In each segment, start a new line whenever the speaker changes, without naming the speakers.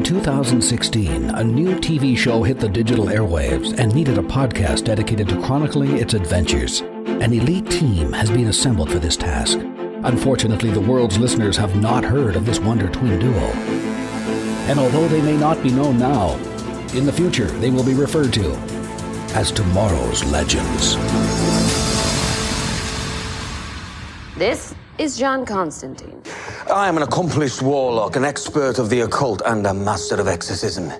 2016, a new TV show hit the digital airwaves and needed a podcast dedicated to chronicling its adventures. An elite team has been assembled for this task. Unfortunately, the world's listeners have not heard of this Wonder Twin duo. And although they may not be known now, in the future they will be referred to as tomorrow's legends.
This is John Constantine.
I am an accomplished warlock, an expert of the occult, and a master of exorcism.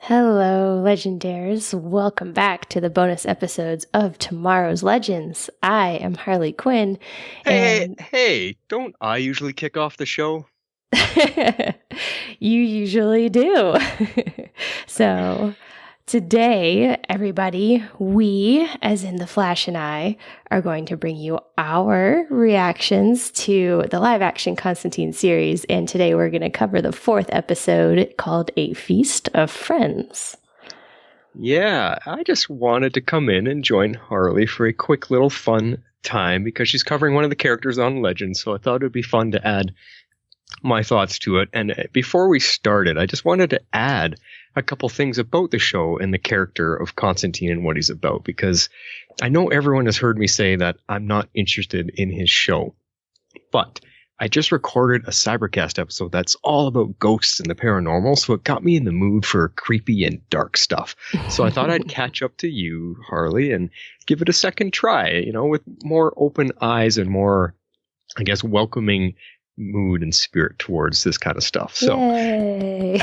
Hello, Legendaires. Welcome back to the bonus episodes of Tomorrow's Legends. I am Harley Quinn.
Hey, don't I usually kick off the show?
You usually do. So today, everybody, we, as in the Flash and I, are going to bring you our reactions to the live-action Constantine series, and today we're going to cover the fourth episode called A Feast of Friends.
Yeah, I just wanted to come in and join Harley for a quick little fun time because she's covering one of the characters on Legends, so I thought it would be fun to add my thoughts to it. And before we started, I just wanted to add a couple things about the show and the character of Constantine and what he's about, because I know everyone has heard me say that I'm not interested in his show, but I just recorded a Cybercast episode that's all about ghosts and the paranormal, so it got me in the mood for creepy and dark stuff. So I thought I'd catch up to you, Harley, and give it a second try, with more open eyes and more, I guess, welcoming mood and spirit towards this kind of stuff. So,
Yay.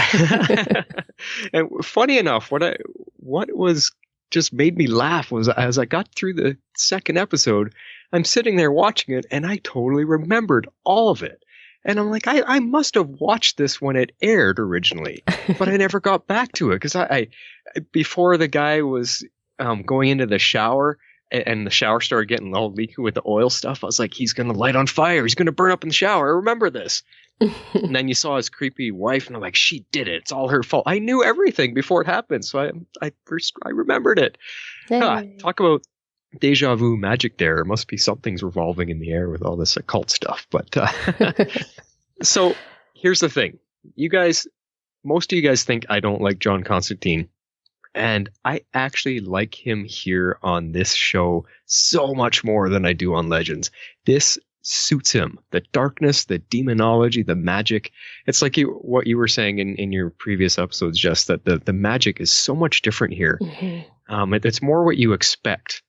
And funny enough, what was just made me laugh was as I got through the second episode, I'm sitting there watching it and I totally remembered all of it. And I'm like, I must have watched this when it aired originally, but I never got back to it because I before the guy was going into the shower and the shower started getting all leaky with the oil stuff, I was like, he's going to light on fire. He's going to burn up in the shower. I remember this. And then you saw his creepy wife, and I'm like, she did it. It's all her fault. I knew everything before it happened, so I remembered it. Talk about deja vu magic there. It must be something's revolving in the air with all this occult stuff. But so here's the thing. Most of you guys think I don't like John Constantine. And I actually like him here on this show so much more than I do on Legends. This suits him. The darkness, the demonology, the magic. It's like what you were saying in your previous episodes, Jess, that the magic is so much different here. Mm-hmm. It's more what you expect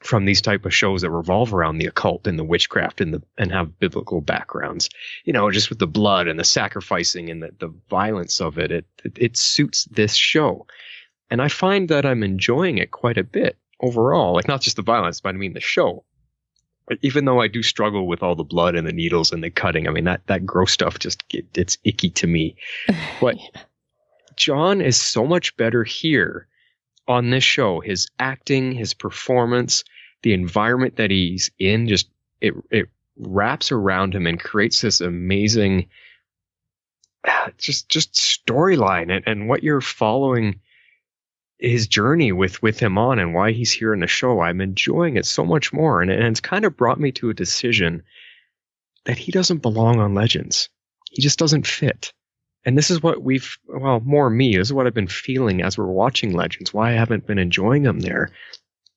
from these type of shows that revolve around the occult and the witchcraft and have biblical backgrounds. Just with the blood and the sacrificing and the violence of it. It suits this show. And I find that I'm enjoying it quite a bit overall. Like, not just the violence, but I mean the show. Even though I do struggle with all the blood and the needles and the cutting. I mean, that gross stuff it's icky to me. But John is so much better here on this show. His acting, his performance, the environment that he's in, just it wraps around him and creates this amazing just storyline and what you're following his journey with him on and why he's here in the show. I'm enjoying it so much more. And it's kind of brought me to a decision that he doesn't belong on Legends. He just doesn't fit. And this is what more me, this is what I've been feeling as we're watching Legends, why I haven't been enjoying him there.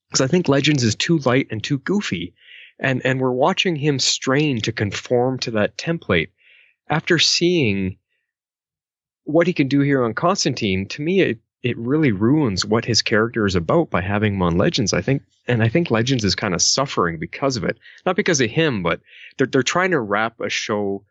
Because I think Legends is too light and too goofy. And we're watching him strain to conform to that template. After seeing what he can do here on Constantine, to me, it really ruins what his character is about by having him on Legends, I think. And I think Legends is kind of suffering because of it. Not because of him, but they're trying to wrap a show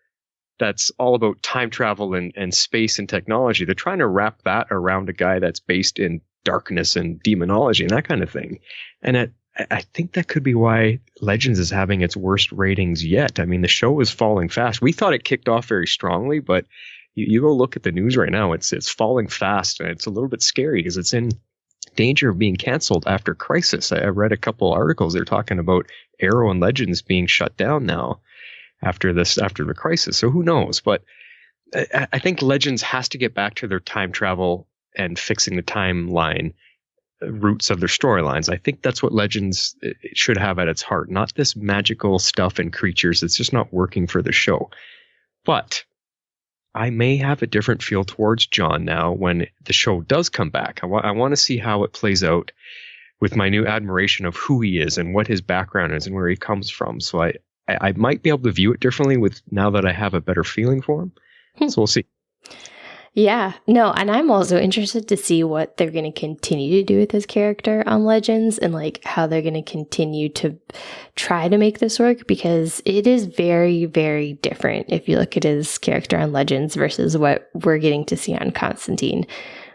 that's all about time travel and space and technology. They're trying to wrap that around a guy that's based in darkness and demonology and that kind of thing. And I think that could be why Legends is having its worst ratings yet. I mean, the show is falling fast. We thought it kicked off very strongly, but you go look at the news right now, it's falling fast, and it's a little bit scary because it's in danger of being canceled after Crisis. I read a couple articles. They're talking about Arrow and Legends being shut down now after the Crisis. So who knows? But I think Legends has to get back to their time travel and fixing the timeline roots of their storylines. I think that's what Legends should have at its heart, not this magical stuff and creatures. It's just not working for the show. But I may have a different feel towards John now when the show does come back. I want to see how it plays out with my new admiration of who he is and what his background is and where he comes from. So I might be able to view it differently with now that I have a better feeling for him. So we'll see.
Yeah, no, and I'm also interested to see what they're going to continue to do with his character on Legends and like how they're going to continue to try to make this work, because it is very, very different if you look at his character on Legends versus what we're getting to see on Constantine.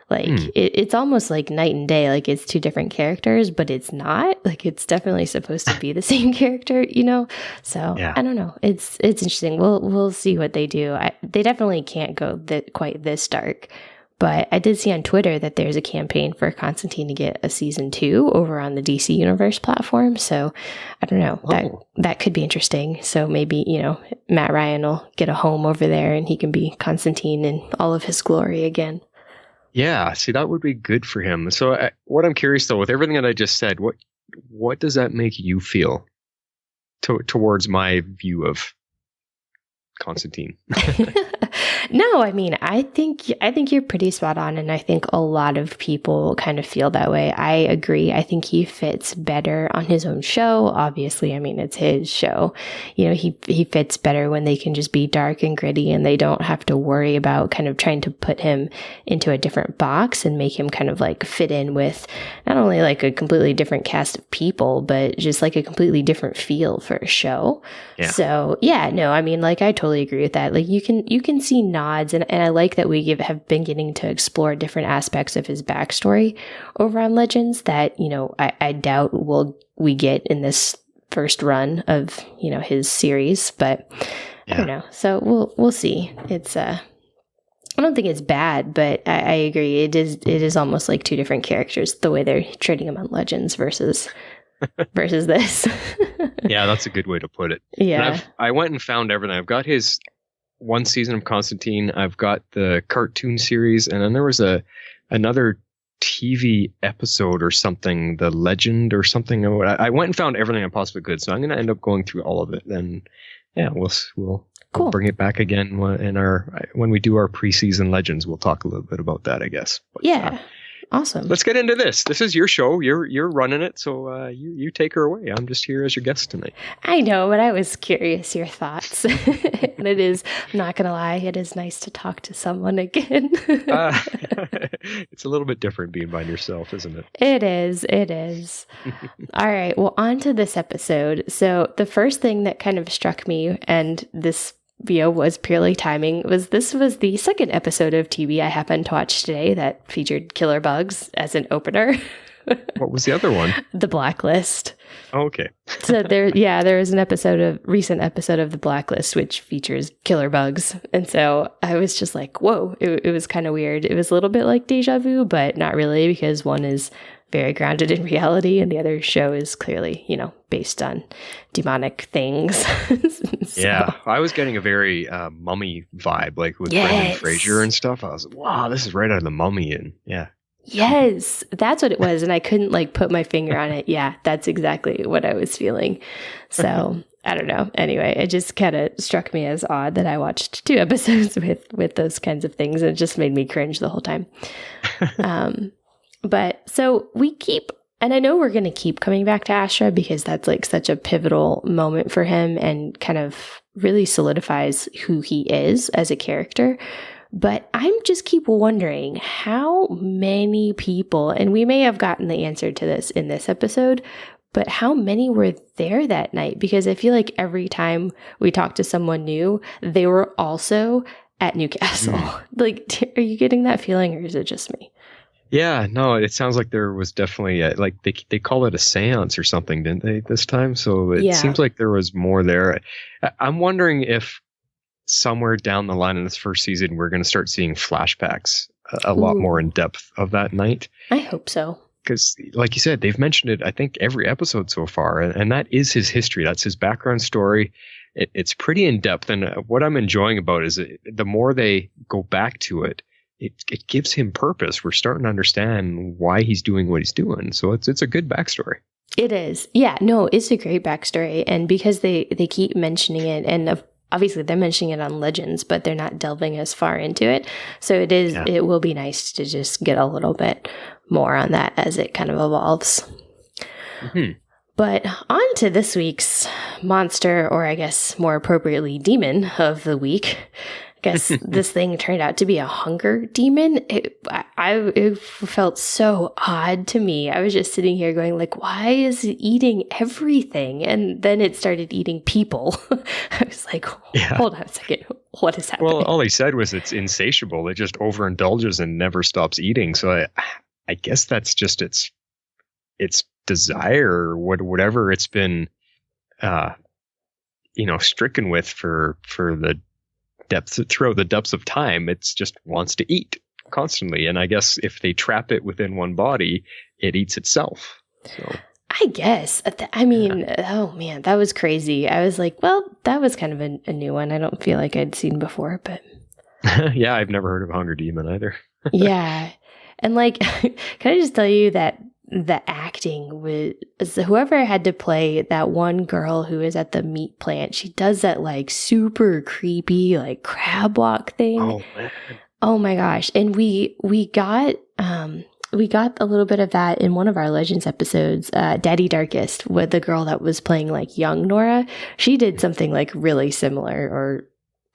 Like it's almost like night and day. Like it's two different characters, but it's not. Like it's definitely supposed to be the same character, you know. So yeah. I don't know. It's interesting. We'll see what they do. They definitely can't go quite this dark. But I did see on Twitter that there's a campaign for Constantine to get a season 2 over on the DC Universe platform. So I don't know. That could be interesting. So maybe, you know, Matt Ryan will get a home over there and he can be Constantine in all of his glory again.
Yeah, see, that would be good for him. So what I'm curious, though, with everything that I just said, what does that make you feel towards my view of Constantine?
No, I mean, I think you're pretty spot on, and I think a lot of people kind of feel that way. I agree. I think he fits better on his own show. Obviously, I mean, it's his show. You know, he fits better when they can just be dark and gritty, and they don't have to worry about kind of trying to put him into a different box and make him kind of like fit in with not only like a completely different cast of people, but just like a completely different feel for a show. Yeah. So yeah, no, I mean, like I totally agree with that. Like you can see nods, and I like that we have been getting to explore different aspects of his backstory over on Legends that, you know, I doubt we get in this first run of, you know, his series, but yeah. I don't know. So we'll see. It's I don't think it's bad, but I agree. It is almost like two different characters, the way they're treating him on Legends versus this.
Yeah, that's a good way to put it.
Yeah.
I went and found everything. I've got his one season of Constantine. I've got the cartoon series, and then there was another TV episode or something, The Legend or something. I went and found everything I possibly could, so I'm going to end up going through all of it. Then, yeah, we'll bring it back again when we do our preseason Legends. We'll talk a little bit about that, I guess. But,
yeah. Awesome.
Let's get into this. This is your show. You're running it, so you take her away. I'm just here as your guest tonight.
I know, but I was curious your thoughts. And it is, I'm not going to lie, it is nice to talk to someone again.
It's a little bit different being by yourself, isn't it?
It is. All right, well, on to this episode. So the first thing that kind of struck me, and this was purely timing, this was the second episode of TV I happened to watch today that featured killer bugs as an opener.
What was the other one?
The Blacklist.
Oh, okay.
So there was an recent episode of The Blacklist which features killer bugs, and so I was just like, whoa! It was kind of weird. It was a little bit like deja vu, but not really, because one is very grounded in reality, and the other show is clearly, you know, based on demonic things. So.
Yeah, I was getting a very Mummy vibe, like with Brendan Fraser and stuff. I was like, wow, this is right out of The Mummy, and yeah.
Yes, that's what it was, and I couldn't like put my finger on it. Yeah, that's exactly what I was feeling. So I don't know. Anyway, it just kind of struck me as odd that I watched 2 episodes with those kinds of things, and it just made me cringe the whole time. But so and I know we're going to keep coming back to Astra because that's like such a pivotal moment for him and kind of really solidifies who he is as a character. But I'm just keep wondering how many people, and we may have gotten the answer to this in this episode, but how many were there that night? Because I feel like every time we talk to someone new, they were also at Newcastle. Like, are you getting that feeling, or is it just me?
Yeah, no, it sounds like there was definitely like they call it a seance or something, didn't they, this time? So it seems like there was more there. I'm wondering if somewhere down the line in this first season, we're going to start seeing flashbacks a lot more in depth of that night.
I hope so.
Because like you said, they've mentioned it, I think, every episode so far. And that is his history. That's his background story. It's pretty in depth. And what I'm enjoying about it is the more they go back to it, it gives him purpose. We're starting to understand why he's doing what he's doing. So it's a good backstory. It
is. Yeah, no, it's a great backstory. And because they keep mentioning it, and obviously they're mentioning it on Legends, but they're not delving as far into it. So it will be nice to just get a little bit more on that as it kind of evolves.
Mm-hmm.
But on to this week's monster, or I guess more appropriately, demon of the week. I guess this thing turned out to be a hunger demon. It felt so odd to me. I was just sitting here going like, why is it eating everything? And then it started eating people. I was like, hold on a second. What is happening?
Well, all he said was it's insatiable. It just overindulges and never stops eating. So I guess that's just its desire, or whatever it's been, stricken with for the depths throughout the depths of time. It's just wants to eat constantly, and I guess if they trap it within one body, it eats itself. So
I guess. Oh man, that was crazy. I was like, well, that was kind of a new one. I don't feel like I'd seen before, but
yeah, I've never heard of Hunger Demon either.
Yeah, and like, can I just tell you that the acting was whoever had to play that one girl who is at the meat plant. She does that like super creepy like crab walk thing.
Oh man.
Oh my gosh. And we got a little bit of that in one of our Legends episodes, Daddy Darkest, with the girl that was playing like young Nora. She did something like really similar, or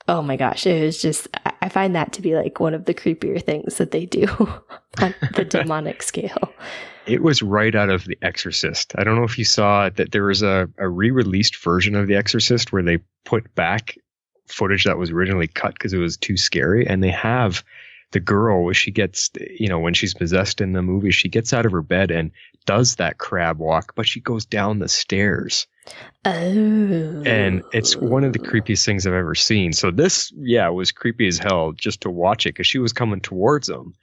oh my gosh, it was just, I find that to be like one of the creepier things that they do on the demonic scale.
It was right out of The Exorcist. I don't know if you saw that there was a re-released version of The Exorcist where they put back footage that was originally cut because it was too scary. And they have the girl, she gets, when she's possessed in the movie, she gets out of her bed and does that crab walk, but she goes down the stairs.
Oh.
And it's one of the creepiest things I've ever seen. So this, was creepy as hell just to watch it because she was coming towards them.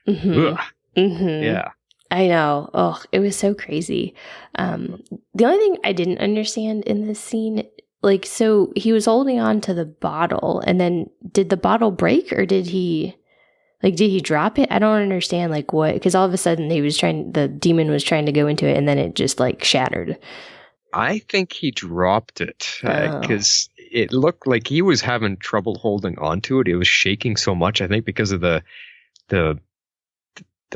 Mm-hmm. Mm-hmm.
Yeah.
I know. Oh, it was so crazy. The only thing I didn't understand in this scene, like, so he was holding on to the bottle, and then did the bottle break, or did he drop it? I don't understand, like, what, because all of a sudden the demon was trying to go into it, and then it just, like, shattered.
I think he dropped it because it looked like he was having trouble holding onto it. It was shaking so much, I think, because of the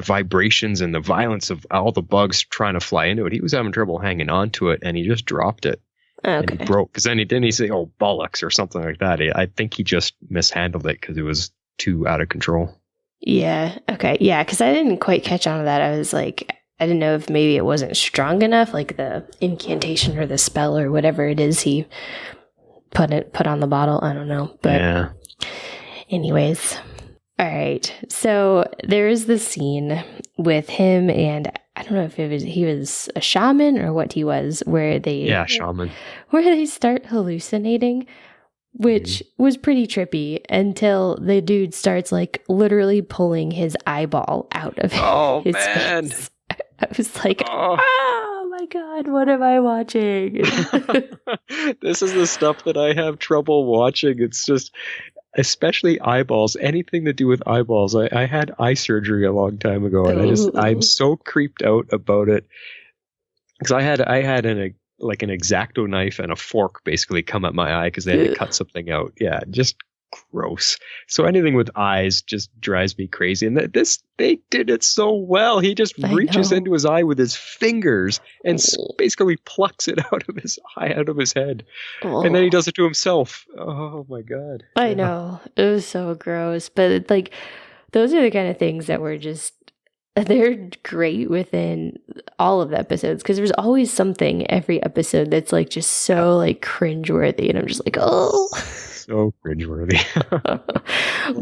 vibrations and the violence of all the bugs trying to fly into it. He was having trouble hanging on to it, and he just dropped it.
Okay.
And he broke, because then he say, oh, bollocks, or something like that. I think he just mishandled it because it was too out of control.
Yeah. Okay. Yeah. Because I didn't quite catch on to that. I was like, I didn't know if maybe it wasn't strong enough, like the incantation or the spell or whatever it is he put on the bottle. I don't know. But
yeah.
Anyways. All right. So there is this scene with him, and I don't know if he was a shaman or what he was, where
shaman,
where they start hallucinating, which was pretty trippy until the dude starts like literally pulling his eyeball out of his face. I was like, oh my God, what am I watching?
This is the stuff that I have trouble watching. It's just, especially eyeballs, anything to do with eyeballs. I had eye surgery a long time ago, and I'm so creeped out about it because I had an X-Acto knife and a fork basically come at my eye because they had to cut something out. Yeah, just gross. So anything with eyes just drives me crazy. And they did it so well. He just reaches into his eye with his fingers and basically plucks it out of his eye, out of his head. And then he does it to himself. Oh my God.
I know. It was so gross. But like, those are the kind of things that were just, they're great within all of the episodes, because there's always something every episode that's like just so like cringeworthy, and I'm just like, oh,
so cringeworthy.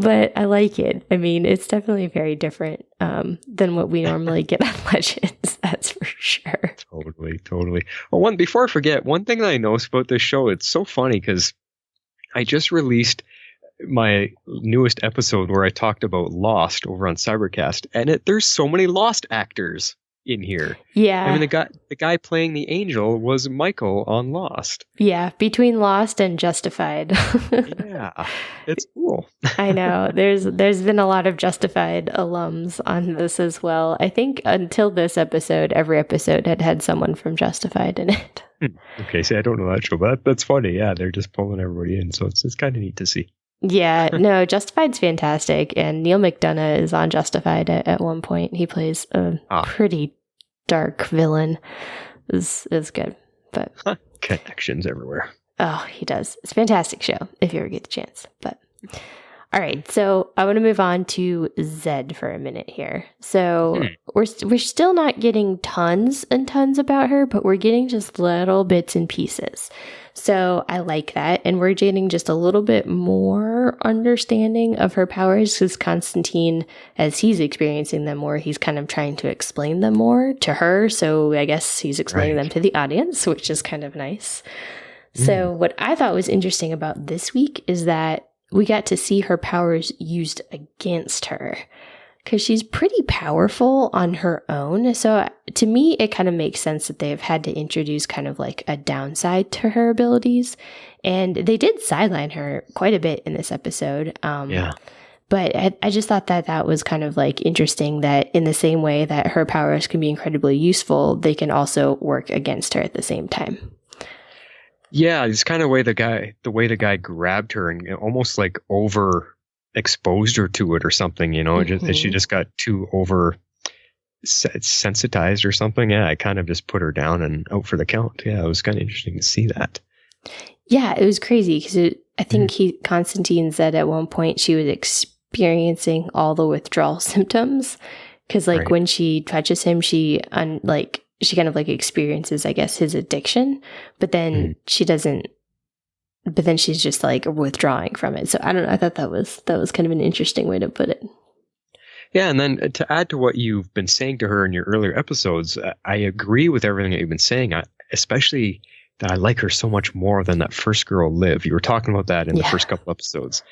But I like it. I mean, it's definitely very different than what we normally get on Legends. That's for sure.
Totally. Well, before I forget, one thing that I noticed about this show, it's so funny because I just released my newest episode where I talked about Lost over on Cybercast, and there's so many Lost actors. in here.
Yeah.
I mean, the guy playing the angel was Michael on Lost.
Yeah, between Lost and Justified.
Yeah, it's cool.
I know. There's been a lot of Justified alums on this as well. I think until this episode, every episode had someone from Justified in it.
Okay, see, I don't know that show, but that's funny. Yeah, they're just pulling everybody in, so it's kind of neat to see.
Yeah, no, Justified's fantastic, and Neil McDonough is on Justified at one point. He plays a pretty dark villain. Is good, but
connections everywhere.
Oh, he does. It's a fantastic show if you ever get the chance. But all right, so I want to move on to Zed for a minute here. So we're still not getting tons and tons about her, but we're getting just little bits and pieces. So I like that. And we're getting just a little bit more understanding of her powers because Constantine, as he's experiencing them more, he's kind of trying to explain them more to her. So I guess he's explaining them to the audience, which is kind of nice. So what I thought was interesting about this week is that we got to see her powers used against her because she's pretty powerful on her own. So to me, it kind of makes sense that they've had to introduce kind of like a downside to her abilities. And they did sideline her quite a bit in this episode. But I just thought that was kind of like interesting that in the same way that her powers can be incredibly useful, they can also work against her at the same time.
Yeah, it's kind of the way the guy grabbed her and almost like overexposed her to it or something, you know, she just got too over sensitized or something. Yeah, I kind of just put her down and out for the count. Yeah, it was kind of interesting to see that. Yeah,
it was crazy because I think Constantine said at one point she was experiencing all the withdrawal symptoms because like when she touches him, she kind of like experiences, I guess, his addiction, but then she doesn't, but then she's just like withdrawing from it. So I don't know. I thought that was kind of an interesting way to put it.
Yeah. And then to add to what you've been saying to her in your earlier episodes, I agree with everything that you've been saying, especially that I like her so much more than that first girl, Liv. You were talking about that in the first couple episodes.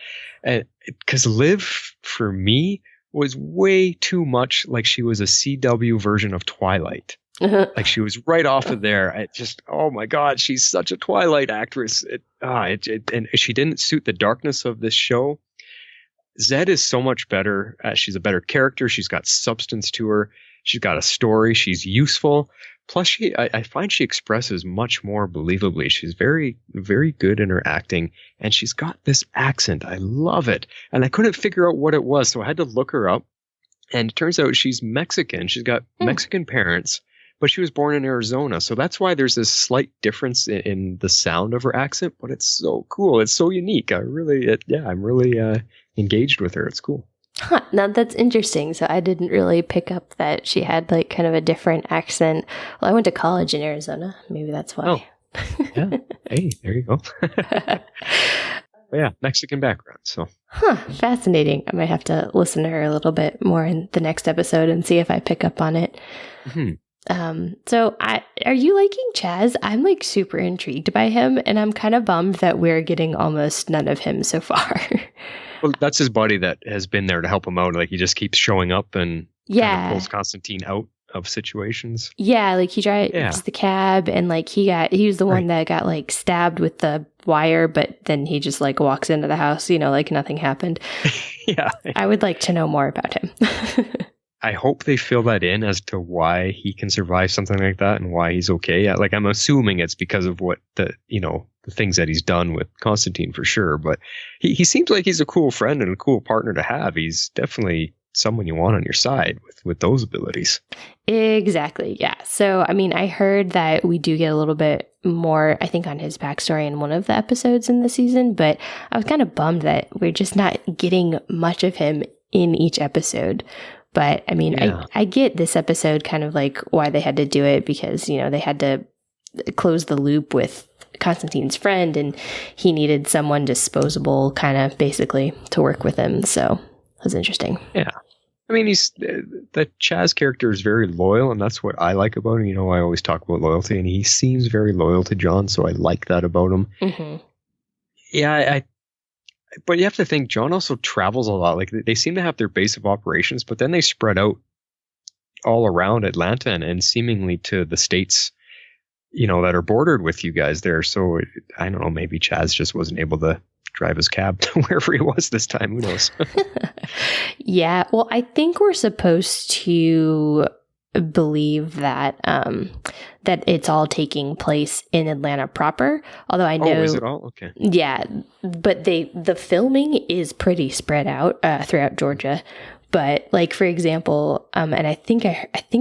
Because Liv, for me, was way too much like she was a CW version of Twilight. Like she was right off of there. I just, oh my God, she's such a Twilight actress. And she didn't suit the darkness of this show. Zed is so much better. She's a better character. She's got substance to her. She's got a story. She's useful. Plus, I find she expresses much more believably. She's very, very good in her acting. And she's got this accent. I love it. And I couldn't figure out what it was. So I had to look her up. And it turns out she's Mexican. She's got Mexican parents. But she was born in Arizona, so that's why there's this slight difference in the sound of her accent. But it's so cool; it's so unique. I'm really engaged with her. It's cool.
Now that's interesting. So I didn't really pick up that she had like kind of a different accent. Well, I went to college in Arizona. Maybe that's why.
Oh, yeah. Hey, there you go. Yeah, Mexican background. So,
fascinating. I might have to listen to her a little bit more in the next episode and see if I pick up on it. So are you liking Chaz? I'm like super intrigued by him, and I'm kind of bummed that we're getting almost none of him so far.
Well, that's his buddy that has been there to help him out. Like he just keeps showing up and kind of pulls Constantine out of situations.
Yeah, like he drives the cab, and like he was the one that got like stabbed with the wire, but then he just like walks into the house, you know, like nothing happened.
Yeah.
I would like to know more about him.
I hope they fill that in as to why he can survive something like that and why he's okay. Like I'm assuming it's because of what the things that he's done with Constantine for sure. But he seems like he's a cool friend and a cool partner to have. He's definitely someone you want on your side with those abilities.
Exactly. Yeah. So, I mean, I heard that we do get a little bit more, I think, on his backstory in one of the episodes in the season, but I was kind of bummed that we're just not getting much of him in each episode. But I mean, I get this episode kind of like why they had to do it because, you know, they had to close the loop with Constantine's friend and he needed someone disposable kind of basically to work with him. So it was interesting.
Yeah. I mean, the Chaz character is very loyal, and that's what I like about him. You know, I always talk about loyalty, and he seems very loyal to John, so I like that about him. Mm-hmm. Yeah, but you have to think John also travels a lot. Like they seem to have their base of operations, but then they spread out all around Atlanta and seemingly to the states, that are bordered with you guys there. So I don't know, maybe Chaz just wasn't able to drive his cab to wherever he was this time. Who knows?
Yeah. Well, I think we're supposed to believe that that it's all taking place in Atlanta proper. Although I know,
is it all? Okay.
Yeah, but the filming is pretty spread out throughout Georgia. But like, for example, and I think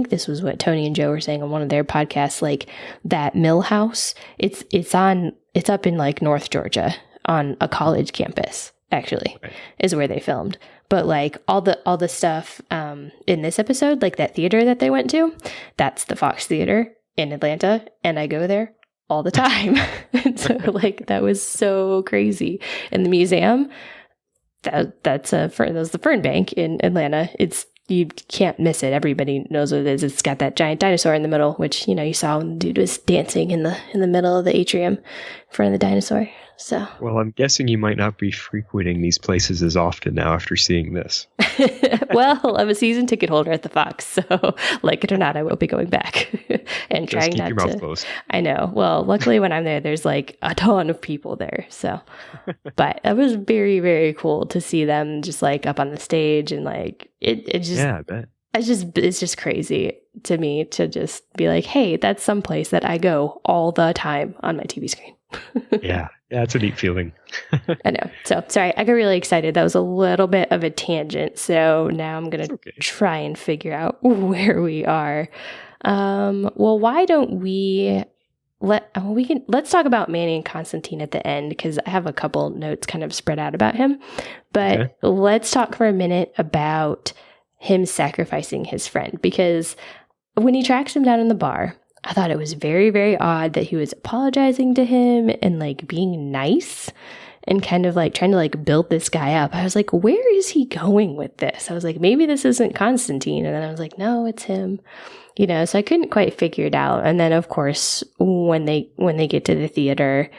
this was what Tony and Joe were saying on one of their podcasts, like that Mill House, it's up in like North Georgia on a college campus, actually, right, is where they filmed. But like all the stuff in this episode, like that theater that they went to, that's the Fox Theater in Atlanta, and I go there all the time. And so like that was so crazy. And the museum, that's the Fern Bank in Atlanta. You can't miss it. Everybody knows what it is. It's got that giant dinosaur in the middle, which you saw when the dude was dancing in the middle of the atrium in front of the dinosaur. So, well,
I'm guessing you might not be frequenting these places as often now after seeing this.
Well, I'm a season ticket holder at the Fox, so like it or not, I will be going back and
just
trying
keep
not
your mouth
to.
Closed.
I know. Well, luckily when I'm there's like a ton of people there. So, but it was very, very cool to see them just like up on the stage and like it just.
Yeah, I bet.
It's just crazy to me to just be like, hey, that's someplace that I go all the time on my TV screen.
Yeah, it's a neat feeling.
I know. So sorry, I got really excited. That was a little bit of a tangent. So now I'm gonna try and figure out where we are. Well, why don't we let's talk about Manny and Constantine at the end, because I have a couple notes kind of spread out about him. But let's talk for a minute about him sacrificing his friend, because when he tracks him down in the bar, I thought it was very, very odd that he was apologizing to him and like being nice and kind of like trying to like build this guy up. I was like, where is he going with this? I was like, maybe this isn't Constantine. And then I was like, no, it's him. So I couldn't quite figure it out. And then of course, when they get to the theater,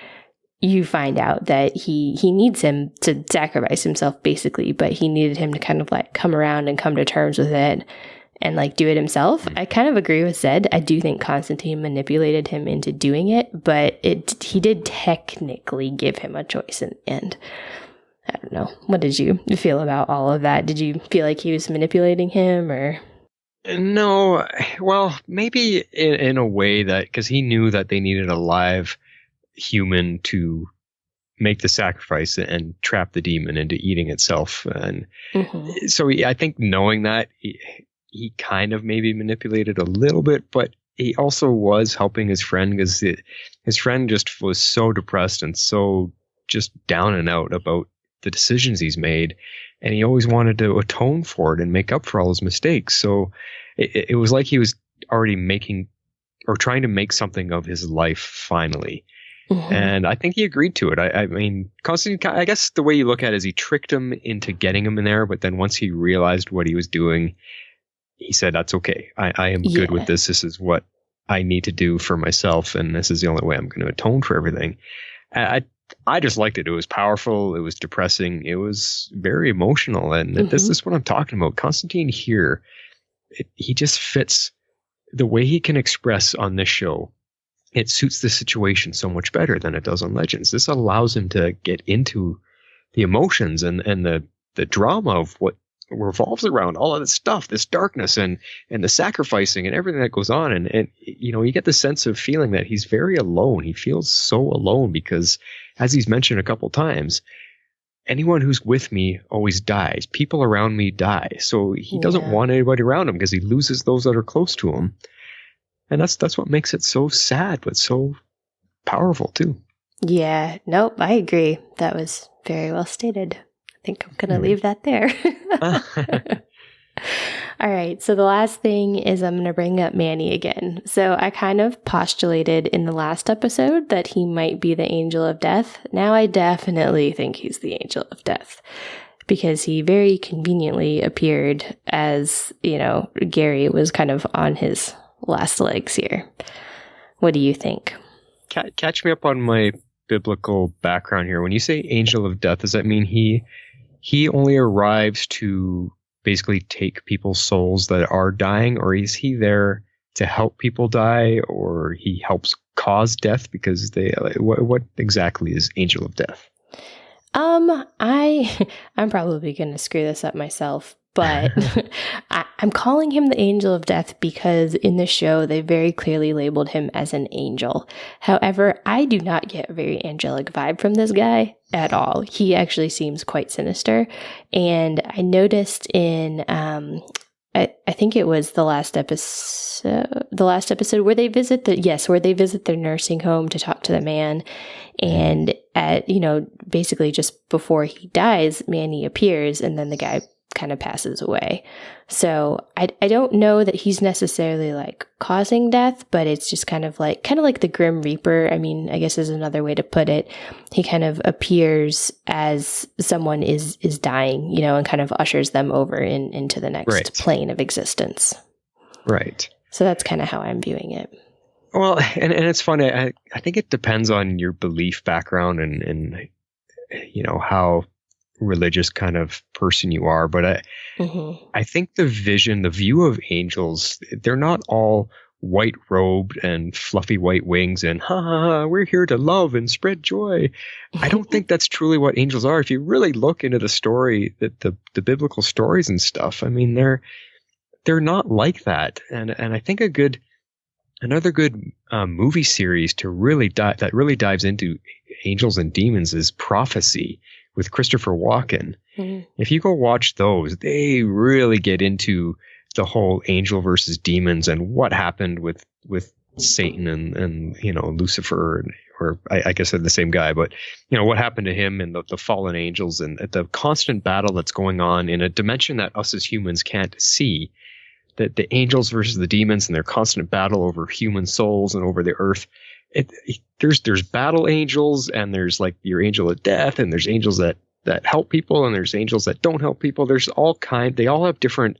you find out that he needs him to sacrifice himself basically, but he needed him to kind of like come around and come to terms with it and like do it himself. I kind of agree with Zed. I do think Constantine manipulated him into doing it, but he did technically give him a choice in the end. I don't know. What did you feel about all of that? Did you feel like he was manipulating him or?
No, well, maybe in a way that, because he knew that they needed a live human to make the sacrifice and trap the demon into eating itself. And so I think knowing that, he kind of maybe manipulated a little bit, but he also was helping his friend because his friend just was so depressed and so just down and out about the decisions he's made. And he always wanted to atone for it and make up for all his mistakes. So it was like he was already making or trying to make something of his life finally. And I think he agreed to it. I mean, Constantine, I guess the way you look at it is he tricked him into getting him in there. But then once he realized what he was doing, he said, that's okay. I am good with this. This is what I need to do for myself. And this is the only way I'm going to atone for everything. I just liked it. It was powerful. It was depressing. It was very emotional. And this is what I'm talking about. Constantine here, he just fits the way he can express on this show. It suits the situation so much better than it does on Legends. This allows him to get into the emotions and the drama of what revolves around all of this stuff, this darkness and the sacrificing and everything that goes on. And you get the sense of feeling that he's very alone. He feels so alone because, as he's mentioned a couple times, anyone who's with me always dies. People around me die. So he doesn't want anybody around him because he loses those that are close to him. And that's what makes it so sad, but so powerful too. Yeah,
nope, I agree. That was very well stated. I think I'm going to leave that there. All right, so the last thing is I'm going to bring up Manny again. So I kind of postulated in the last episode that he might be the angel of death. Now I definitely think he's the angel of death because he very conveniently appeared as, Gary was kind of on his last legs here. What do you think?
Catch me up on my biblical background here. When you say angel of death, does that mean he only arrives to basically take people's souls that are dying, or is he there to help people die, or he helps cause death because they? What exactly is Angel of Death?
I'm probably going to screw this up myself, but I'm calling him the Angel of Death because in the show they very clearly labeled him as an angel. However, I do not get a very angelic vibe from this guy at all. He actually seems quite sinister, and I noticed in I think it was the last episode where they visit their nursing home to talk to the man. And basically just before he dies, Manny appears and then the guy kind of passes away. So I don't know that he's necessarily like causing death, but it's just kind of like the Grim Reaper. I mean, I guess is another way to put it. He kind of appears as someone is dying, and kind of ushers them over into the next plane of existence. Right. So that's kind of how I'm viewing it.
Well, and it's funny. I think it depends on your belief background and how religious kind of person you are. But I think the view of angels, they're not all white robed and fluffy white wings and we're here to love and spread joy. I don't think that's truly what angels are. If you really look into the story, the biblical stories and stuff, I mean, they're not like that. And I think another good movie series that really dives into angels and demons is Prophecy with Christopher Walken. Mm-hmm. If you go watch those, they really get into the whole angel versus demons and what happened with Satan and Lucifer, or I guess they're the same guy, but what happened to him and the fallen angels and the constant battle that's going on in a dimension that us as humans can't see. That the angels versus the demons and their constant battle over human souls and over the earth. There's battle angels, and there's like your angel of death, and there's angels that help people, and there's angels that don't help people. There's they all have different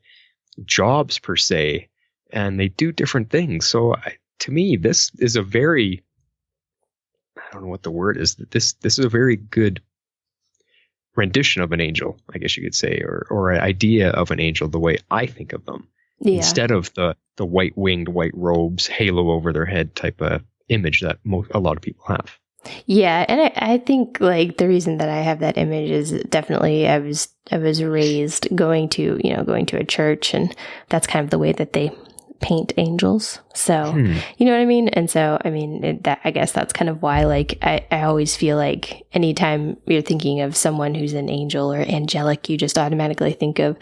jobs per se, and they do different things. So to me, this is a very, I don't know what the word is. This is a very good rendition of an angel, I guess you could say, or an idea of an angel the way I think of them. Yeah. Instead of the white winged, white robes, halo over their head type of image that a lot of people have.
Yeah, and I think like the reason that I have that image is definitely I was raised going to a church, and that's kind of the way that they paint angels. So you know what I mean? And so I mean I guess that's kind of why like I always feel like anytime you're thinking of someone who's an angel or angelic, you just automatically think of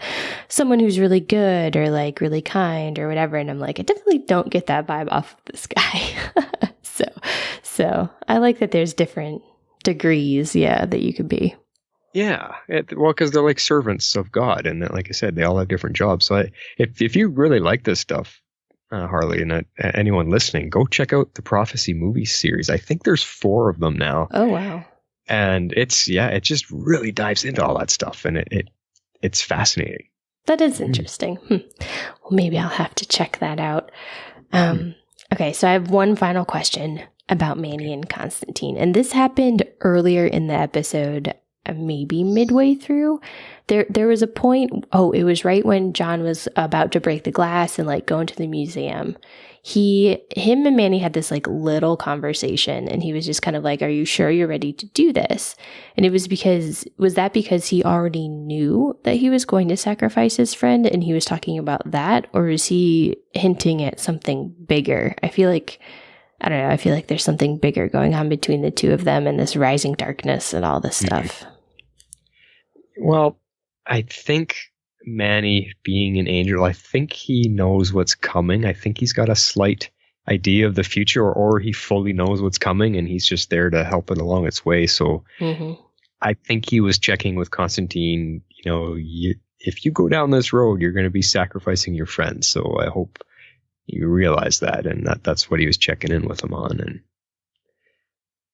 someone who's really good or like really kind or whatever. And I'm like, I definitely don't get that vibe off of this guy. So I like that there's different degrees, that you could be.
Yeah, because they're like servants of God, and like I said, they all have different jobs. So if you really like this stuff, Harley, and anyone listening, go check out the Prophecy movie series. I think there's 4 of them now.
Oh wow!
And it just really dives into all that stuff, and it's fascinating.
That is interesting. Well, maybe I'll have to check that out. Okay, so I have one final question about Manny and Constantine, and this happened earlier in the episode. Maybe midway through, there was a point. Oh, it was right when John was about to break the glass and like go into the museum. Him and Manny had this like little conversation, and he was just kind of like, "Are you sure you're ready to do this?" And it was because he already knew that he was going to sacrifice his friend, and he was talking about that, or is he hinting at something bigger? I feel like there's something bigger going on between the two of them and this rising darkness and all this stuff.
Well, I think Manny being an angel, I think he knows what's coming. I think he's got a slight idea of the future, or he fully knows what's coming and he's just there to help it along its way. So I think he was checking with Constantine, if you go down this road, you're going to be sacrificing your friends. So I hope you realize that, and that's what he was checking in with him on. And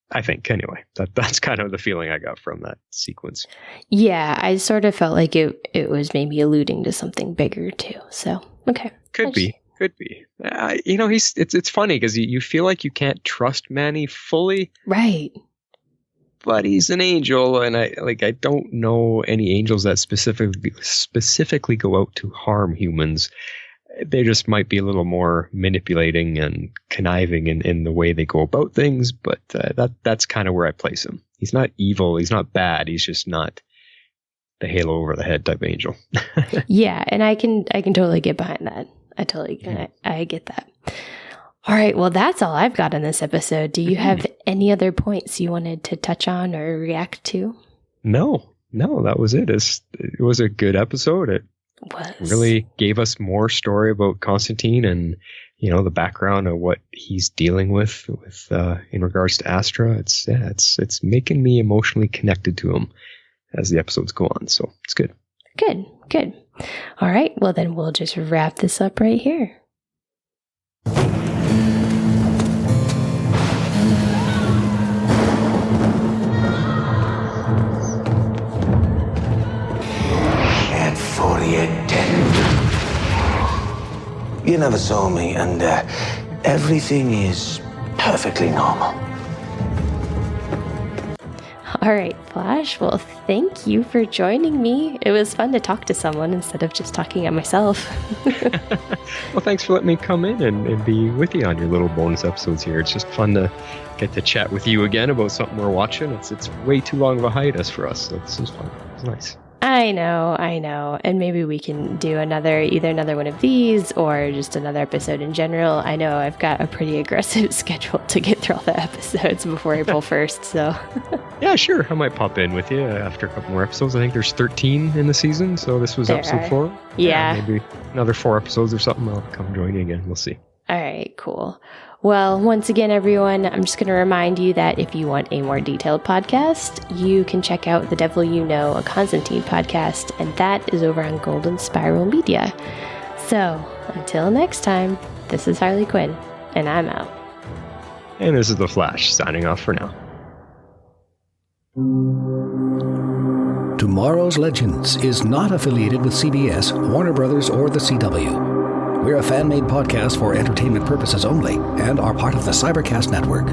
I think anyway, that's kind of the feeling I got from that sequence.
Yeah, I sort of felt like it was maybe alluding to something bigger too. So okay,
could be. It's funny because you feel like you can't trust Manny fully,
right?
but he's an angel, and I don't know any angels that specifically go out to harm humans. They just might be a little more manipulating and conniving in the way they go about things, but that's kind of where I place him. He's not evil, he's not bad, he's just not the halo over the head type angel.
Yeah, and I can totally get behind that. I get that. All right, well, that's all I've got on this episode. Do you have any other points you wanted to touch on or react to?
No, that was it. It was a good episode. It really gave us more story about Constantine and, the background of what he's dealing with in regards to Astra. It's making me emotionally connected to him as the episodes go on. So it's good.
Good. All right, well, then we'll just wrap this up right here.
You never saw me, and everything is perfectly normal.
All right, Flash. Well, thank you for joining me. It was fun to talk to someone instead of just talking at myself.
Well, thanks for letting me come in and be with you on your little bonus episodes here. It's just fun to get to chat with you again about something we're watching. It's way too long of a hiatus for us, so this is fun. It's nice.
I know. And maybe we can do either another one of these or just another episode in general. I know I've got a pretty aggressive schedule to get through all the episodes before April 1st, so.
Yeah, sure. I might pop in with you after a couple more episodes. I think there's 13 in the season, so this was episode 4.
Yeah.
Maybe another 4 episodes or something. I'll come join you again. We'll see.
All right, cool. Well, once again, everyone, I'm just going to remind you that if you want a more detailed podcast, you can check out The Devil You Know, a Constantine podcast, and that is over on Golden Spiral Media. So, until next time, this is Harley Quinn, and I'm out.
And this is The Flash, signing off for now.
Tomorrow's Legends is not affiliated with CBS, Warner Brothers, or the CW. We're a fan-made podcast for entertainment purposes only and are part of the Cybercast Network.